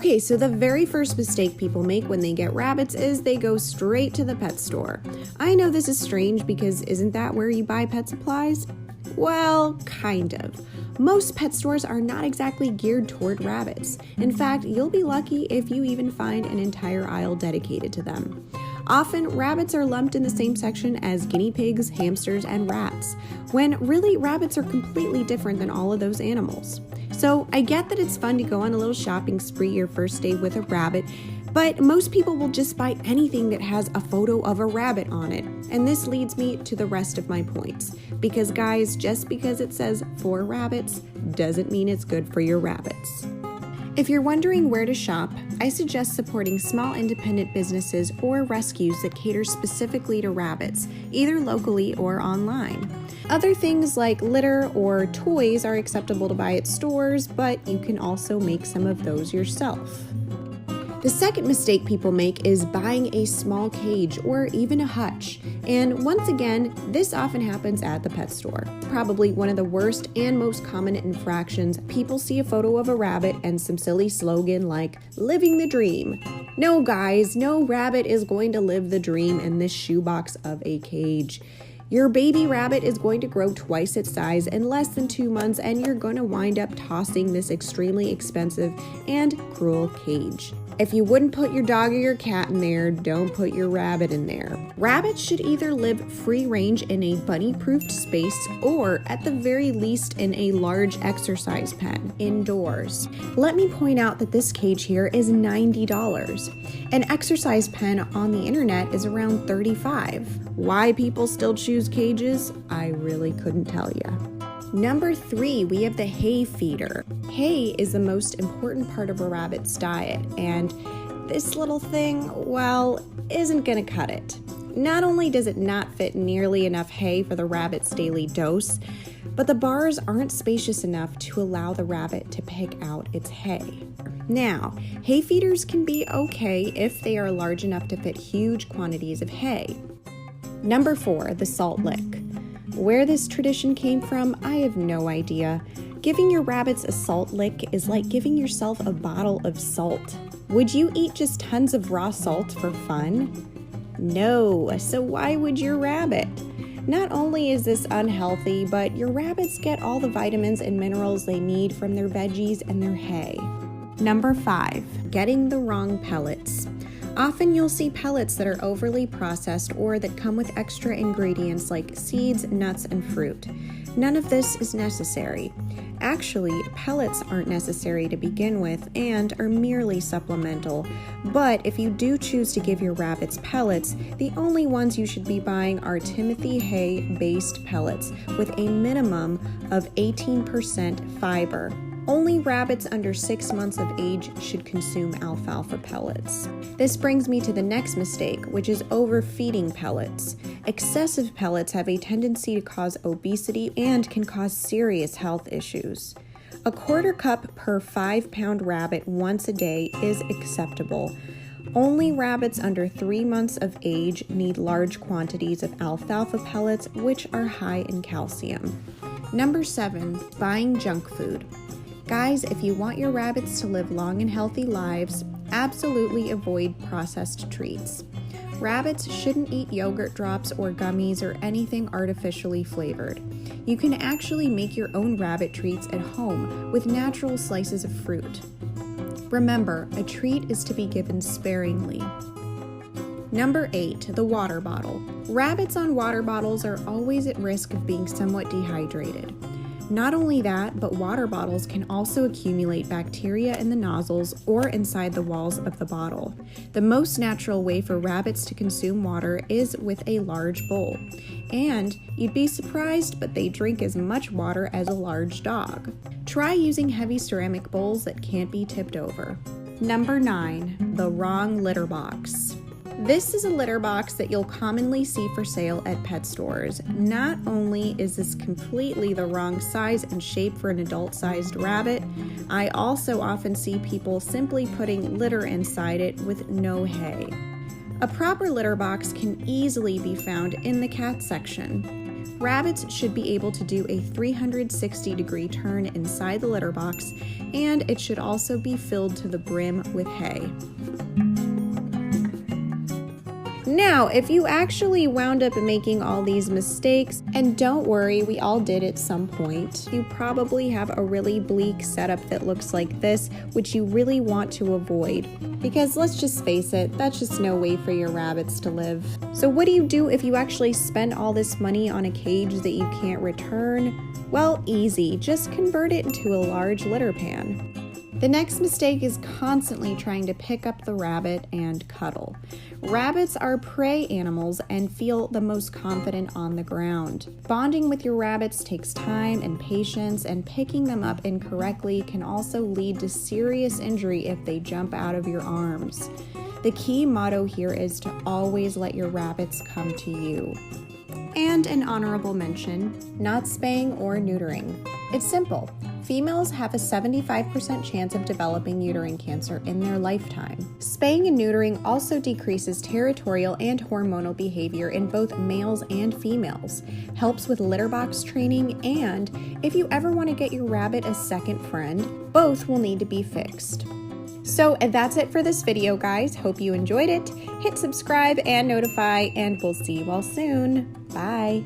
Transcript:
Okay, so the very first mistake people make when they get rabbits is they go straight to the pet store. I know this is strange because isn't that where you buy pet supplies? Well, kind of. Most pet stores are not exactly geared toward rabbits. In fact, you'll be lucky if you even find an entire aisle dedicated to them. Often, rabbits are lumped in the same section as guinea pigs, hamsters, and rats, when really rabbits are completely different than all of those animals. So I get that it's fun to go on a little shopping spree your first day with a rabbit, but most people will just buy anything that has a photo of a rabbit on it. And this leads me to the rest of my points. Because guys, just because it says for rabbits doesn't mean it's good for your rabbits. If you're wondering where to shop, I suggest supporting small independent businesses or rescues that cater specifically to rabbits, either locally or online. Other things like litter or toys are acceptable to buy at stores, but you can also make some of those yourself. The second mistake people make is buying a small cage or even a hutch. And once again, this often happens at the pet store. Probably one of the worst and most common infractions, people see a photo of a rabbit and some silly slogan like, living the dream. No guys, no rabbit is going to live the dream in this shoebox of a cage. Your baby rabbit is going to grow twice its size in less than 2 months, and you're going to wind up tossing this extremely expensive and cruel cage. If you wouldn't put your dog or your cat in there, don't put your rabbit in there. Rabbits should either live free range in a bunny-proofed space or, at the very least, in a large exercise pen indoors. Let me point out that this cage here is $90. An exercise pen on the internet is around $35. Why people still choose cages? I really couldn't tell you. Number 3, we have the hay feeder. Hay is the most important part of a rabbit's diet, and this little thing, well, isn't gonna cut it. Not only does it not fit nearly enough hay for the rabbit's daily dose, but the bars aren't spacious enough to allow the rabbit to pick out its hay. Now, hay feeders can be okay if they are large enough to fit huge quantities of hay. Number 4, the salt lick. Where this tradition came from, I have no idea. Giving your rabbits a salt lick is like giving yourself a bottle of salt. Would you eat just tons of raw salt for fun? No, so why would your rabbit? Not only is this unhealthy, but your rabbits get all the vitamins and minerals they need from their veggies and their hay. Number 5, getting the wrong pellets. Often you'll see pellets that are overly processed or that come with extra ingredients like seeds, nuts, and fruit. None of this is necessary. Actually, pellets aren't necessary to begin with and are merely supplemental. But if you do choose to give your rabbits pellets, the only ones you should be buying are Timothy hay-based pellets with a minimum of 18% fiber. Only rabbits under 6 months of age should consume alfalfa pellets. This brings me to the next mistake, which is overfeeding pellets. Excessive pellets have a tendency to cause obesity and can cause serious health issues. A 1/4 cup per 5-pound rabbit once a day is acceptable. Only rabbits under 3 months of age need large quantities of alfalfa pellets, which are high in calcium. Number 7, buying junk food. Guys, if you want your rabbits to live long and healthy lives, absolutely avoid processed treats. Rabbits shouldn't eat yogurt drops or gummies or anything artificially flavored. You can actually make your own rabbit treats at home with natural slices of fruit. Remember, a treat is to be given sparingly. Number 8, the water bottle. Rabbits on water bottles are always at risk of being somewhat dehydrated. Not only that, but water bottles can also accumulate bacteria in the nozzles or inside the walls of the bottle. The most natural way for rabbits to consume water is with a large bowl. And you'd be surprised, but they drink as much water as a large dog. Try using heavy ceramic bowls that can't be tipped over. Number 9, the wrong litter box. This is a litter box that you'll commonly see for sale at pet stores. Not only is this completely the wrong size and shape for an adult-sized rabbit, I also often see people simply putting litter inside it with no hay. A proper litter box can easily be found in the cat section. Rabbits should be able to do a 360-degree turn inside the litter box, and it should also be filled to the brim with hay. Now, if you actually wound up making all these mistakes, and don't worry, we all did at some point, you probably have a really bleak setup that looks like this, which you really want to avoid. Because let's just face it, that's just no way for your rabbits to live. So what do you do if you actually spend all this money on a cage that you can't return? Well, easy, just convert it into a large litter pan. The next mistake is constantly trying to pick up the rabbit and cuddle. Rabbits are prey animals and feel the most confident on the ground. Bonding with your rabbits takes time and patience, and picking them up incorrectly can also lead to serious injury if they jump out of your arms. The key motto here is to always let your rabbits come to you. And an honorable mention, not spaying or neutering. It's simple. Females have a 75% chance of developing uterine cancer in their lifetime. Spaying and neutering also decreases territorial and hormonal behavior in both males and females, helps with litter box training, and if you ever want to get your rabbit a second friend, both will need to be fixed. So that's it for this video, guys. Hope you enjoyed it. Hit subscribe and notify, and we'll see you all soon. Bye.